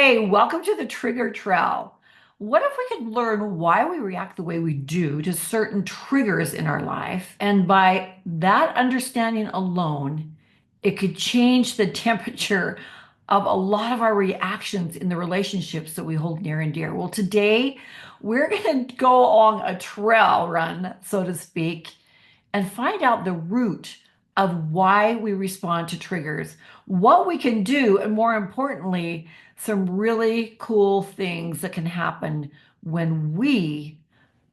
Hey, welcome to the Trigger Trail. What if we could learn why we react the way we do to certain triggers in our life? And by that understanding alone, it could change the temperature of a lot of our reactions in the relationships that we hold near and dear. Well, today we're going to go along a trail run, so to speak, and find out the root of why we respond to triggers, what we can do, and more importantly, some really cool things that can happen when we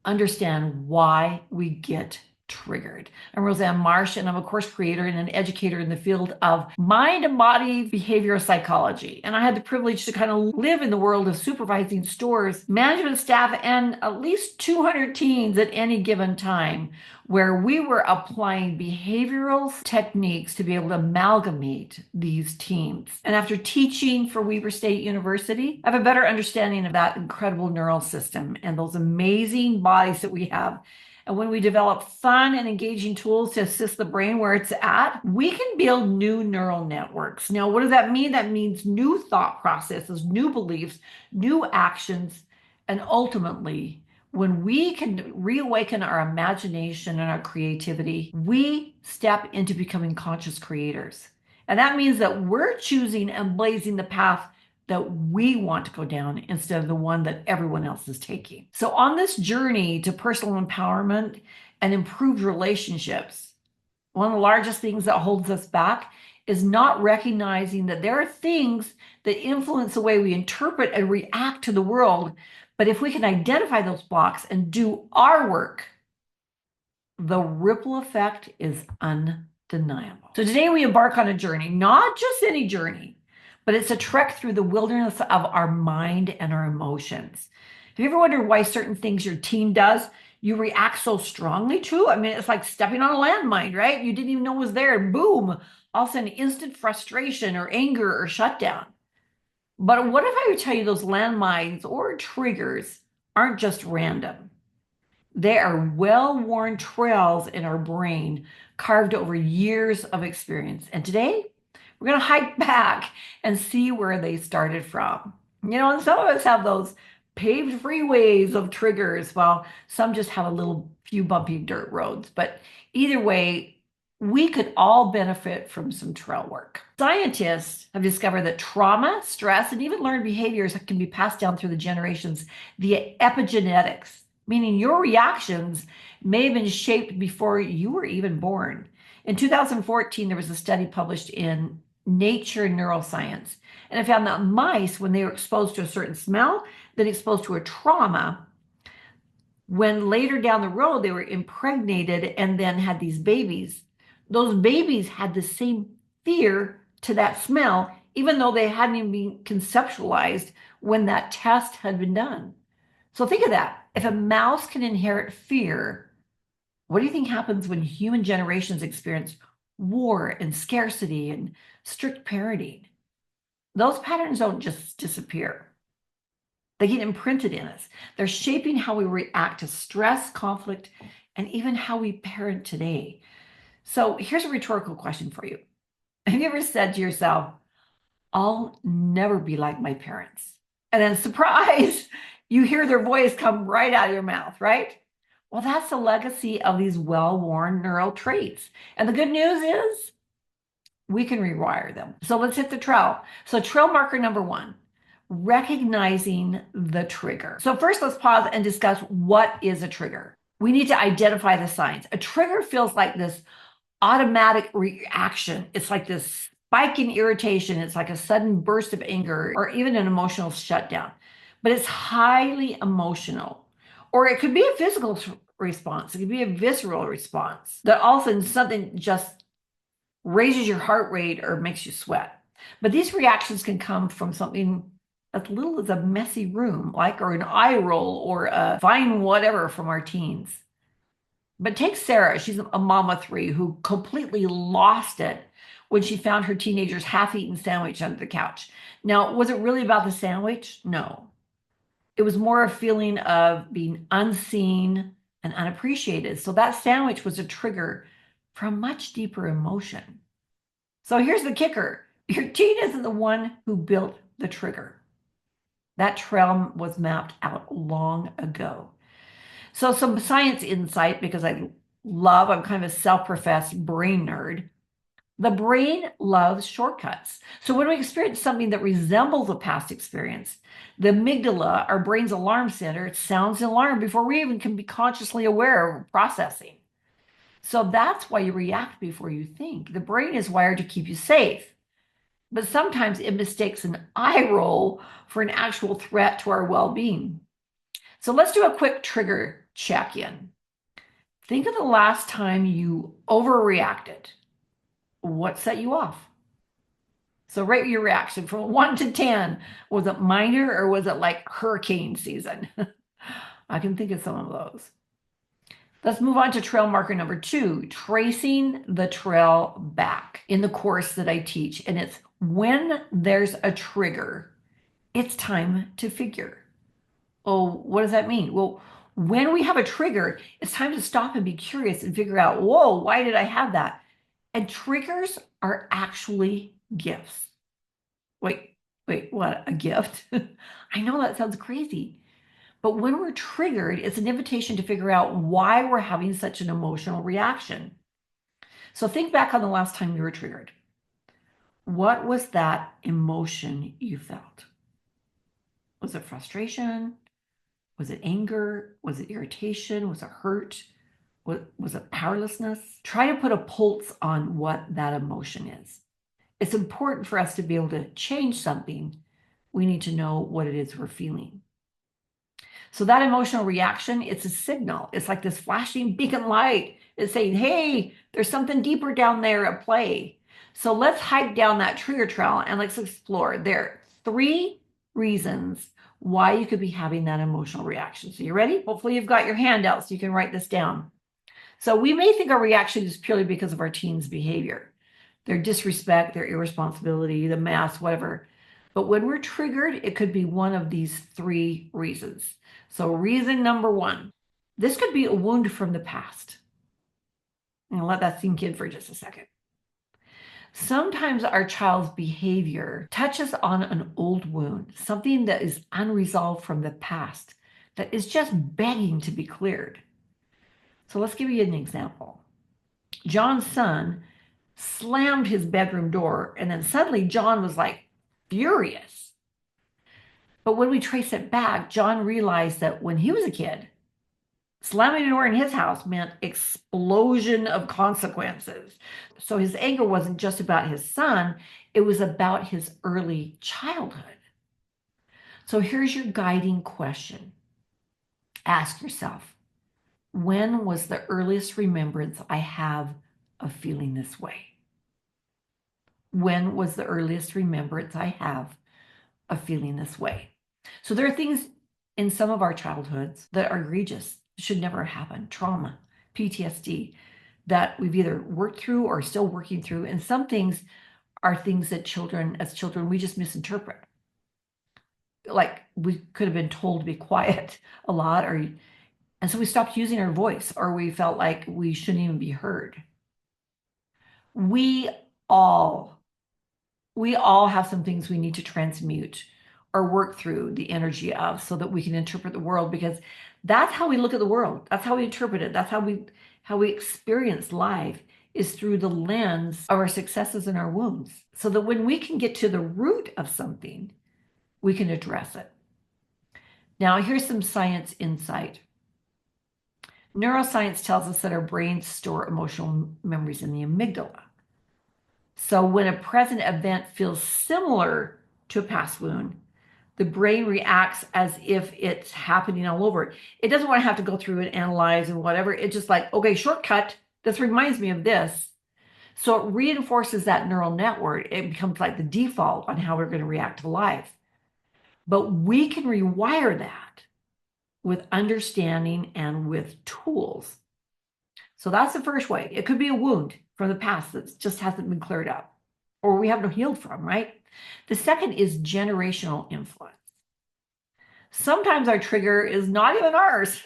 understand why we get triggered. I'm Roseanne Marsh, and I'm a course creator and an educator in the field of mind and body behavioral psychology. And I had the privilege to kind of live in the world of supervising stores, management staff, and at least 200 teens at any given time, where we were applying behavioral techniques to be able to amalgamate these teams. And after teaching for Weber State University, I have a better understanding of that incredible neural system and those amazing bodies that we have. And when we develop fun and engaging tools to assist the brain where it's at, we can build new neural networks. Now, what does that mean? That means new thought processes, new beliefs, new actions, and ultimately, when we can reawaken our imagination and our creativity, we step into becoming conscious creators. And that means that we're choosing and blazing the path that we want to go down instead of the one that everyone else is taking. So on this journey to personal empowerment and improved relationships, one of the largest things that holds us back is not recognizing that there are things that influence the way we interpret and react to the world. But if we can identify those blocks and do our work, the ripple effect is undeniable. So today we embark on a journey, not just any journey, but it's a trek through the wilderness of our mind and our emotions. Have you ever wondered why certain things your teen does you react so strongly to? I mean, it's like stepping on a landmine, right? You didn't even know it was there, and boom, all of a sudden instant frustration or anger or shutdown. But what if I would tell you those landmines or triggers aren't just random? They are well-worn trails in our brain, carved over years of experience. And today, we're going to hike back and see where they started from. And some of us have those paved freeways of triggers, while some just have a little few bumpy dirt roads. But either way, we could all benefit from some trail work. Scientists have discovered that trauma, stress, and even learned behaviors can be passed down through the generations via epigenetics, meaning your reactions may have been shaped before you were even born. In 2014, there was a study published in Nature Neuroscience, and it found that mice, when they were exposed to a certain smell, then exposed to a trauma, when later down the road they were impregnated and then had these babies, those babies had the same fear to that smell, even though they hadn't even been conceptualized when that test had been done. So think of that. If a mouse can inherit fear, what do you think happens when human generations experience war and scarcity and strict parenting? Those patterns don't just disappear. They get imprinted in us. They're shaping how we react to stress, conflict, and even how we parent today. So here's a rhetorical question for you. Have you ever said to yourself, I'll never be like my parents? And then surprise, you hear their voice come right out of your mouth, right? Well, that's the legacy of these well-worn neural traits. And the good news is we can rewire them. So let's hit the trail. So trail marker number 1, recognizing the trigger. So first, let's pause and discuss what is a trigger. We need to identify the signs. A trigger feels like this automatic reaction. It's like this spike in irritation. It's like a sudden burst of anger or even an emotional shutdown. But it's highly emotional. Or it could be a physical response. It could be a visceral response that all of a sudden something just raises your heart rate or makes you sweat. But these reactions can come from something as little as a messy room, or an eye roll or a fine whatever from our teens. But take Sarah, she's a mom of 3 who completely lost it when she found her teenager's half-eaten sandwich under the couch. Now, was it really about the sandwich? No. It was more a feeling of being unseen and unappreciated. So that sandwich was a trigger for a much deeper emotion. So here's the kicker. Your teen isn't the one who built the trigger. That trail was mapped out long ago. So some science insight, because I'm kind of a self-professed brain nerd. The brain loves shortcuts. So when we experience something that resembles a past experience, the amygdala, our brain's alarm center, sounds the alarm before we even can be consciously aware of processing. So that's why you react before you think. The brain is wired to keep you safe, but sometimes it mistakes an eye roll for an actual threat to our well-being. So let's do a quick trigger check-in. Think of the last time you overreacted. What set you off? So rate your reaction from 1 to 10. Was it minor or was it like hurricane season? I can think of some of those. Let's move on to trail marker number 2, tracing the trail back in the course that I teach. And it's when there's a trigger, it's time to figure. Oh, what does that mean? Well, when we have a trigger, it's time to stop and be curious and figure out, whoa, why did I have that? And triggers are actually gifts. Wait, what? A gift? I know that sounds crazy. But when we're triggered, it's an invitation to figure out why we're having such an emotional reaction. So think back on the last time you were triggered. What was that emotion you felt? Was it frustration? Was it anger? Was it irritation? Was it hurt? Was it powerlessness? Try to put a pulse on what that emotion is. It's important for us to be able to change something. We need to know what it is we're feeling. So that emotional reaction, it's a signal. It's like this flashing beacon light. It's saying, hey, there's something deeper down there at play. So let's hike down that trigger trail and let's explore. There are 3 reasons why you could be having that emotional reaction. So you ready? Hopefully you've got your handout so you can write this down. So we may think our reaction is purely because of our teens' behavior, their disrespect, their irresponsibility, the mess, whatever. But when we're triggered, it could be one of these 3 reasons. So reason number 1, this could be a wound from the past. And let that sink in for just a second. Sometimes our child's behavior touches on an old wound, something that is unresolved from the past, that is just begging to be cleared. So let's give you an example. John's son slammed his bedroom door, and then suddenly John was like furious. But when we trace it back, John realized that when he was a kid, slamming a door in his house meant explosion of consequences. So his anger wasn't just about his son, it was about his early childhood. So here's your guiding question. Ask yourself, when was the earliest remembrance I have of feeling this way? When was the earliest remembrance I have of feeling this way? So there are things in some of our childhoods that are egregious, should never happen, trauma, PTSD, that we've either worked through or still working through. And some things are things that as children, we just misinterpret. Like we could have been told to be quiet a lot, and so we stopped using our voice, or we felt like we shouldn't even be heard. We all have some things we need to transmute or work through the energy of so that we can interpret the world, because that's how we look at the world. That's how we interpret it. That's how we experience life, is through the lens of our successes and our wounds. So that when we can get to the root of something, we can address it. Now, here's some science insight. Neuroscience tells us that our brains store emotional memories in the amygdala. So when a present event feels similar to a past wound, the brain reacts as if it's happening all over. It doesn't want to have to go through and analyze and whatever. It's just like, okay, shortcut. This reminds me of this. So it reinforces that neural network. It becomes like the default on how we're going to react to life. But we can rewire that with understanding and with tools. So that's the first way. It could be a wound from the past that just hasn't been cleared up, or we haven't healed from, right? The second is generational influence. Sometimes our trigger is not even ours.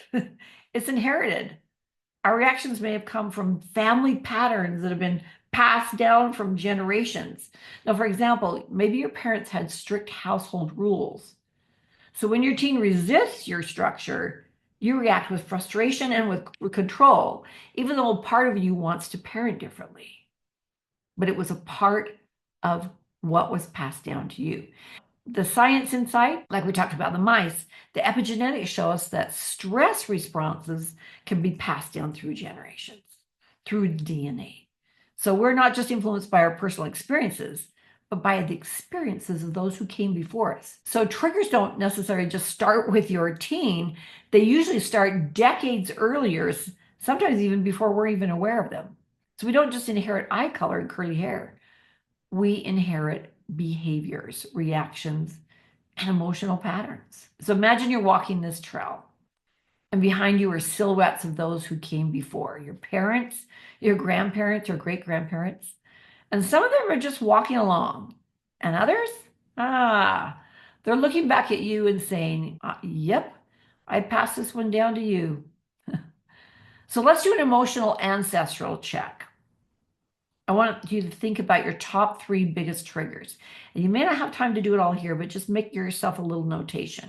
It's inherited. Our reactions may have come from family patterns that have been passed down from generations. Now, for example, maybe your parents had strict household rules. So when your teen resists your structure, you react with frustration and with control, even though a part of you wants to parent differently. But it was a part of what was passed down to you. The science inside, like we talked about the mice, the epigenetics show us that stress responses can be passed down through generations, through DNA. So we're not just influenced by our personal experiences, but by the experiences of those who came before us. So triggers don't necessarily just start with your teen. They usually start decades earlier, sometimes even before we're even aware of them. So we don't just inherit eye color and curly hair. We inherit behaviors, reactions, and emotional patterns. So imagine you're walking this trail, and behind you are silhouettes of those who came before, your parents, your grandparents, or great grandparents. And some of them are just walking along, and others, they're looking back at you and saying, yep, I passed this one down to you. So let's do an emotional ancestral check. I want you to think about your top 3 biggest triggers. And you may not have time to do it all here, but just make yourself a little notation.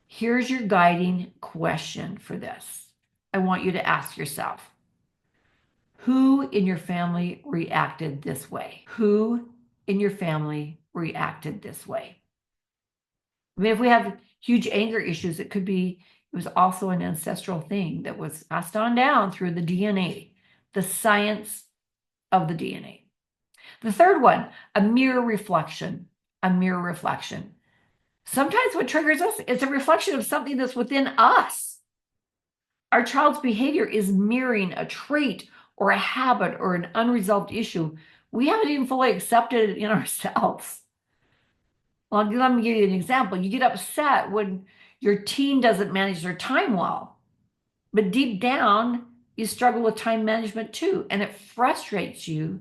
Here's your guiding question for this. I want you to ask yourself, who in your family reacted this way? Who in your family reacted this way? I mean, if we have huge anger issues, it was also an ancestral thing that was passed on down through the DNA, the science of the DNA. The third one, a mirror reflection, a mirror reflection. Sometimes what triggers us is a reflection of something that's within us. Our child's behavior is mirroring a trait or a habit or an unresolved issue we haven't even fully accepted in ourselves. Well, let me give you an example. You get upset when your teen doesn't manage their time well, but deep down, you struggle with time management too, and it frustrates you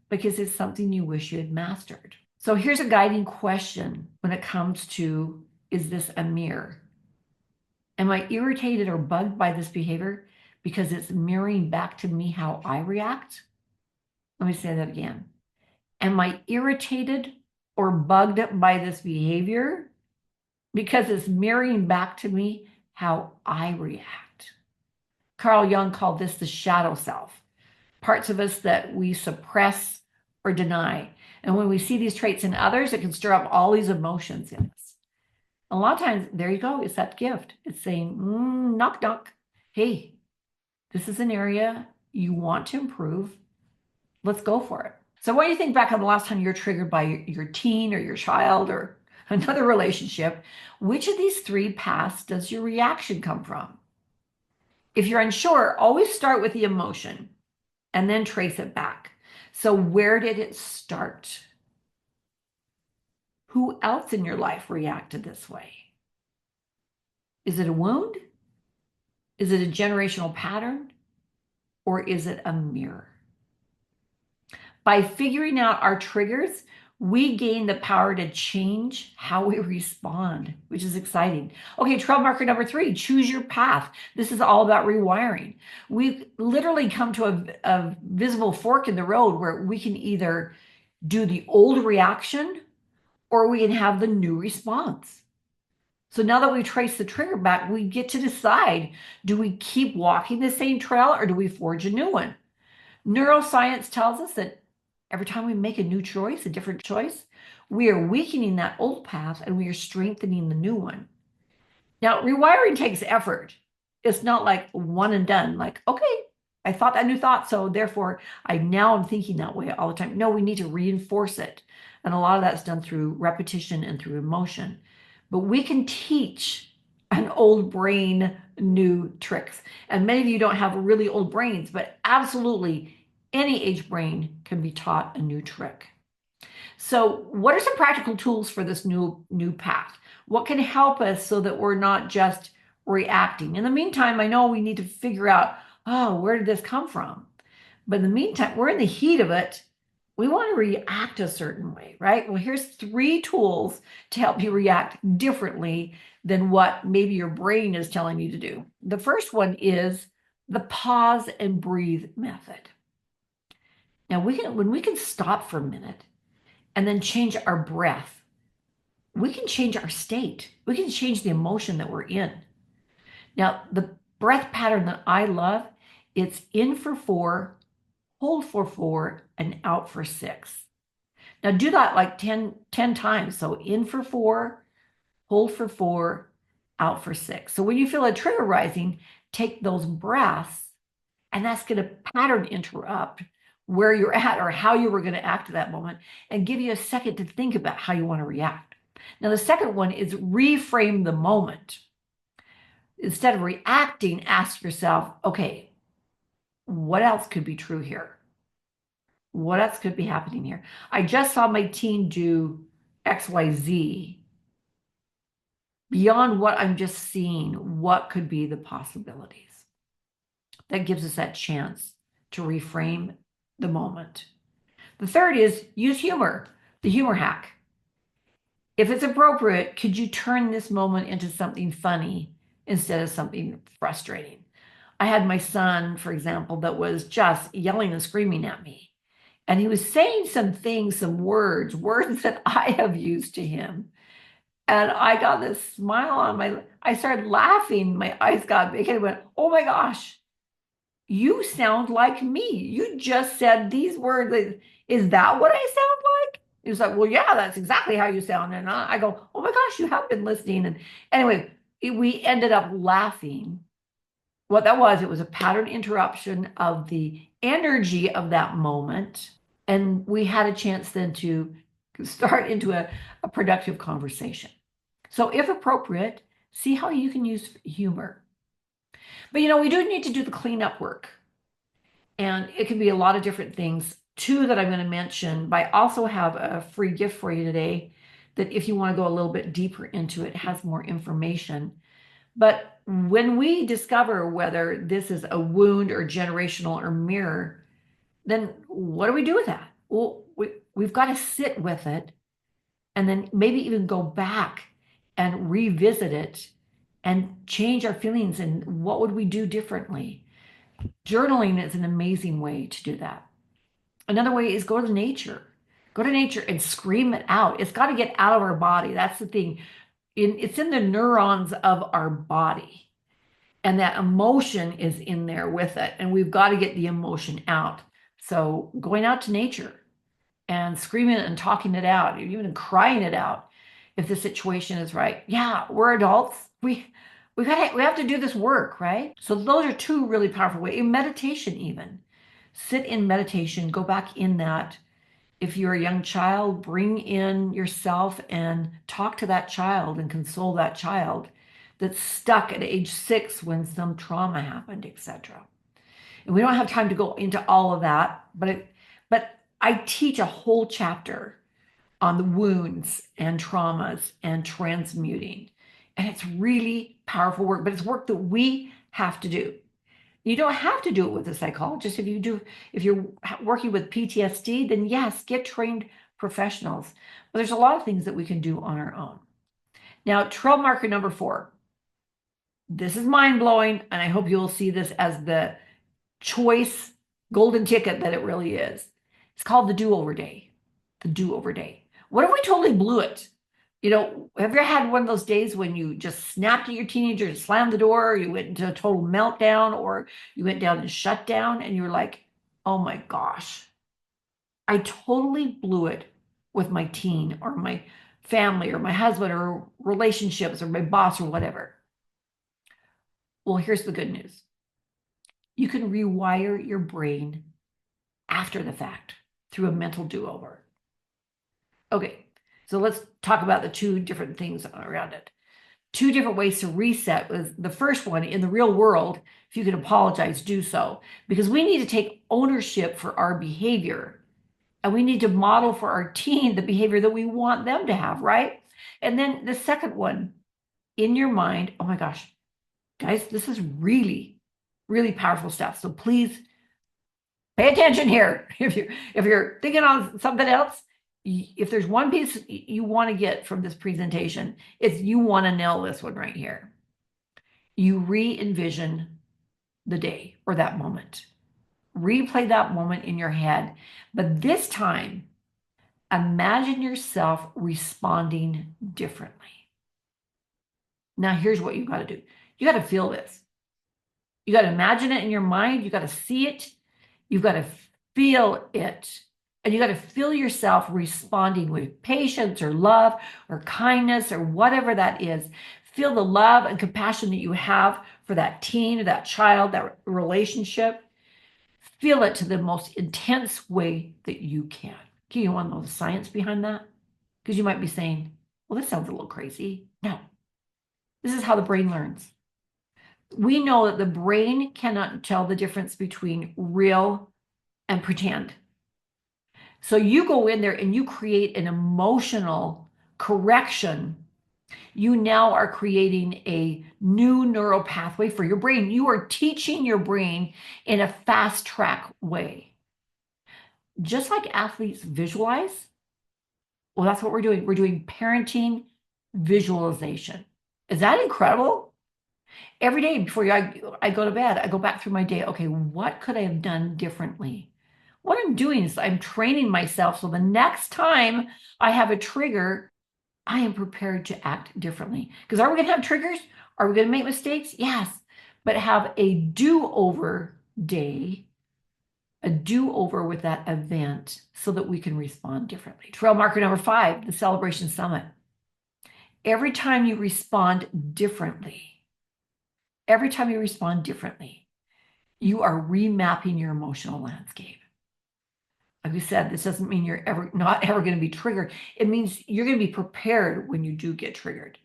because it's something you wish you had mastered. So here's a guiding question when it comes to, is this a mirror? Am I irritated or bugged by this behavior because it's mirroring back to me how I react? Let me say that again. Am I irritated or bugged by this behavior because it's mirroring back to me how I react? Carl Jung called this the shadow self, parts of us that we suppress or deny. And when we see these traits in others, it can stir up all these emotions in us. A lot of times, there you go, it's that gift. It's saying, knock, knock. Hey, this is an area you want to improve. Let's go for it. So when you think back on the last time you're triggered by your teen or your child or another relationship, which of these 3 paths does your reaction come from? If you're unsure, always start with the emotion and then trace it back. So where did it start? Who else in your life reacted this way? Is it a wound? Is it a generational pattern? Or is it a mirror? By figuring out our triggers, we gain the power to change how we respond, which is exciting. Okay, trail marker number 3, choose your path. This is all about rewiring. We've literally come to a visible fork in the road where we can either do the old reaction or we can have the new response. So now that we trace the trigger back, we get to decide, do we keep walking the same trail or do we forge a new one? Neuroscience tells us that every time we make a new choice, a different choice, we are weakening that old path and we are strengthening the new one. Now, rewiring takes effort. It's not like one and done, like, okay, I thought that new thought, so therefore I'm thinking that way all the time. No, we need to reinforce it. And a lot of that's done through repetition and through emotion. But we can teach an old brain new tricks. And many of you don't have really old brains, but absolutely any age brain can be taught a new trick. So what are some practical tools for this new path? What can help us so that we're not just reacting? In the meantime, I know we need to figure out, where did this come from? But in the meantime, we're in the heat of it. We want to react a certain way, right? Well, here's 3 tools to help you react differently than what maybe your brain is telling you to do. The first one is the pause and breathe method. Now, when we can stop for a minute and then change our breath, we can change our state. We can change the emotion that we're in. Now, the breath pattern that I love, it's in for 4, hold for 4, and out for 6. Now do that like 10 times. So in for 4, hold for 4, out for 6. So when you feel a trigger rising, take those breaths, and that's going to pattern interrupt where you're at or how you were going to act at that moment and give you a second to think about how you want to react. Now, the second one is reframe the moment. Instead of reacting, ask yourself, okay, what else could be true here? What else could be happening here? I just saw my teen do XYZ. Beyond what I'm just seeing, what could be the possibilities? That gives us that chance to reframe the moment. The third is use humor, the humor hack. If it's appropriate, could you turn this moment into something funny instead of something frustrating? I had my son, for example, that was just yelling and screaming at me. And he was saying some things, some words that I have used to him. And I got this smile on I started laughing. My eyes got big and I went, oh my gosh, you sound like me. You just said these words. Is that what I sound like? He was like, well, yeah, that's exactly how you sound. And I go, oh my gosh, you have been listening. And anyway, we ended up laughing. What that was, it was a pattern interruption of the energy of that moment. And we had a chance then to start into a productive conversation. So if appropriate, see how you can use humor. But we do need to do the cleanup work. And it can be a lot of different things. 2 that I'm going to mention, but I also have a free gift for you today that if you want to go a little bit deeper into it, has more information. But when we discover whether this is a wound or generational or mirror, then what do we do with that? Well, we've got to sit with it and then maybe even go back and revisit it and change our feelings and what would we do differently. Journaling is an amazing way to do that. Another way is go to nature. Go to nature and scream it out. It's got to get out of our body. That's the thing. It's in the neurons of our body. And that emotion is in there with it. And we've got to get the emotion out. So going out to nature and screaming it and talking it out, even crying it out, if the situation is right. Yeah, we're adults. We have to do this work, right? So those are 2 really powerful ways. In meditation, even sit in meditation, go back in that. If you're a young child, bring in yourself and talk to that child and console that child that's stuck at age 6 when some trauma happened, etc. And we don't have time to go into all of that, but I teach a whole chapter on the wounds and traumas and transmuting. And it's really powerful work, but it's work that we have to do. You don't have to do it with a psychologist. If you're working with PTSD, then yes, get trained professionals. But there's a lot of things that we can do on our own. Now, trail marker number 4. This is mind-blowing, and I hope you'll see this as the choice golden ticket that it really is. It's called the do-over day. The do-over day. What if we totally blew it? Have you ever had one of those days when you just snapped at your teenager and slammed the door, or you went into a total meltdown, or you went down and shut down, and you were like, oh my gosh, I totally blew it with my teen or my family or my husband or relationships or my boss or whatever. Well, here's the good news. You can rewire your brain after the fact through a mental do-over. Okay, so let's talk about the 2 different things around it. 2 different ways to reset. Was the first one, in the real world, if you can apologize, do so. Because we need to take ownership for our behavior. And we need to model for our teen the behavior that we want them to have, right? And then the second one, in your mind, oh my gosh, guys, this is really, really powerful stuff. So please pay attention here. If you're thinking on something else, if there's one piece you want to get from this presentation, it's you want to nail this one right here. You re-envision the day or that moment. Replay that moment in your head. But this time, Imagine yourself responding differently. Now, here's what you got to do. You got to feel this. You got to imagine it in your mind. You got to see it. You've got to feel it. And you got to feel yourself responding with patience or love or kindness or whatever that is. Feel the love and compassion that you have for that teen or that child, that relationship. Feel it to the most intense way that you can. Okay, you want to know the science behind that? Because you might be saying, well, this sounds a little crazy. No, this is how the brain learns. We know that the brain cannot tell the difference between real and pretend. So you go in there and you create an emotional correction. You now are creating a new neural pathway for your brain. You are teaching your brain in a fast track way. Just like athletes visualize, well, that's what we're doing. We're doing parenting visualization. Is that incredible? Every day before I go to bed, I go back through my day. Okay, what could I have done differently? What I'm doing is I'm training myself so the next time I have a trigger, I am prepared to act differently. Because are we going to have triggers? Are we going to make mistakes? Yes. But have a do-over day, a do-over with that event so that we can respond differently. Trail marker number 5, the Celebration Summit. Every time you respond differently, you are remapping your emotional landscape. Like we said, this doesn't mean you're not ever going to be triggered. It means you're going to be prepared when you do get triggered.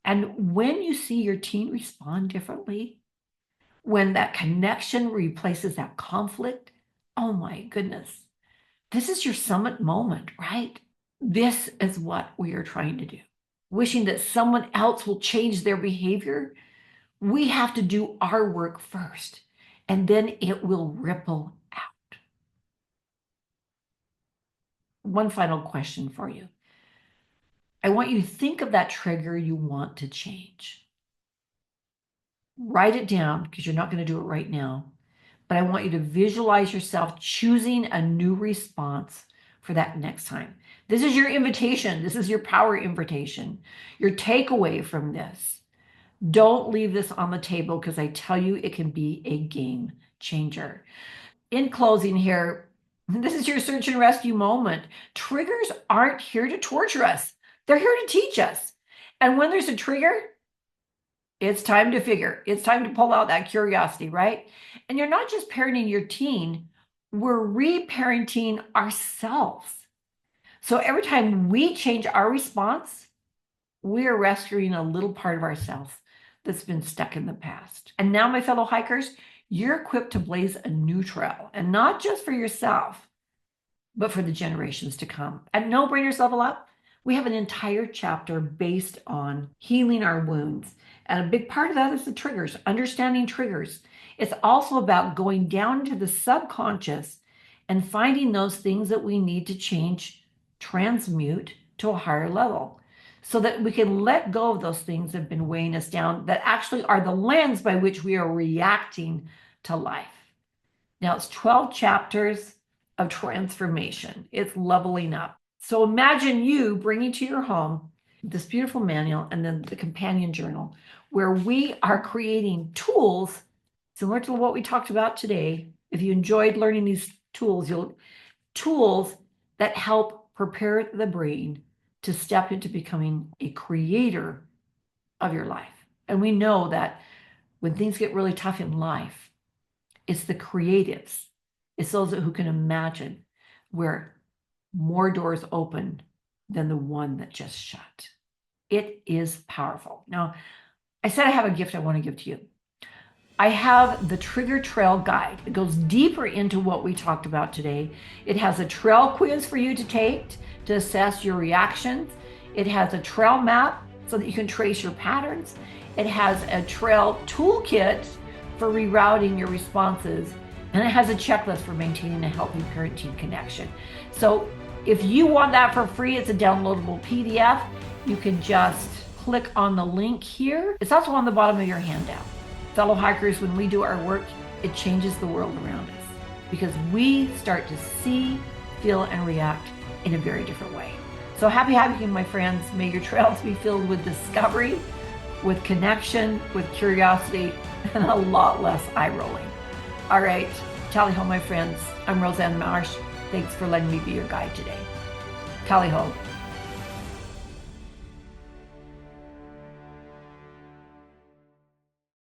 And when you see your teen respond differently, when that connection replaces that conflict, oh my goodness, this is your summit moment, right? This is what we are trying to do. Wishing that someone else will change their behavior, we have to do our work first, and then it will ripple out. One final question for you. I want you to think of that trigger you want to change. Write it down because you're not going to do it right now. But I want you to visualize yourself choosing a new response for that next time. This is your invitation. This is your power invitation. Your takeaway from this. Don't leave this on the table because I tell you it can be a game changer. In closing here, this is your search and rescue moment. Triggers aren't here to torture us. They're here to teach us. And when there's a trigger, it's time to figure. It's time to pull out that curiosity, right? And you're not just parenting your teen, we're reparenting ourselves. So every time we change our response, we are rescuing a little part of ourselves that's been stuck in the past. And now, my fellow hikers, you're equipped to blaze a new trail, and not just for yourself, but for the generations to come. At No Brainerz Level Up, we have an entire chapter based on healing our wounds. And a big part of that is the triggers, understanding triggers. It's also about going down into the subconscious and finding those things that we need to change, transmute to a higher level, so that we can let go of those things that have been weighing us down, that actually are the lens by which we are reacting to life. Now, it's 12 chapters of transformation. It's leveling up. So imagine you bringing to your home this beautiful manual and then the companion journal, where we are creating tools similar to what we talked about today. If you enjoyed learning these tools, tools that help prepare the brain to step into becoming a creator of your life. And we know that when things get really tough in life, it's the creatives, it's those who can imagine, where more doors open than the one that just shut. It is powerful. Now, I said I have a gift I want to give to you. I have the Trigger Trail Guide. It goes deeper into what we talked about today. It has a trail quiz for you to take to assess your reactions. It has a trail map so that you can trace your patterns. It has a trail toolkit for rerouting your responses. And it has a checklist for maintaining a healthy parenting connection. So if you want that for free, it's a downloadable PDF. You can just click on the link here. It's also on the bottom of your handout. Fellow hikers, when we do our work, it changes the world around us because we start to see, feel, and react in a very different way. So happy hiking, my friends. May your trails be filled with discovery, with connection, with curiosity, and a lot less eye rolling. All right, tally ho, my friends. I'm Roseanne Marsh. Thanks for letting me be your guide today. Tally ho.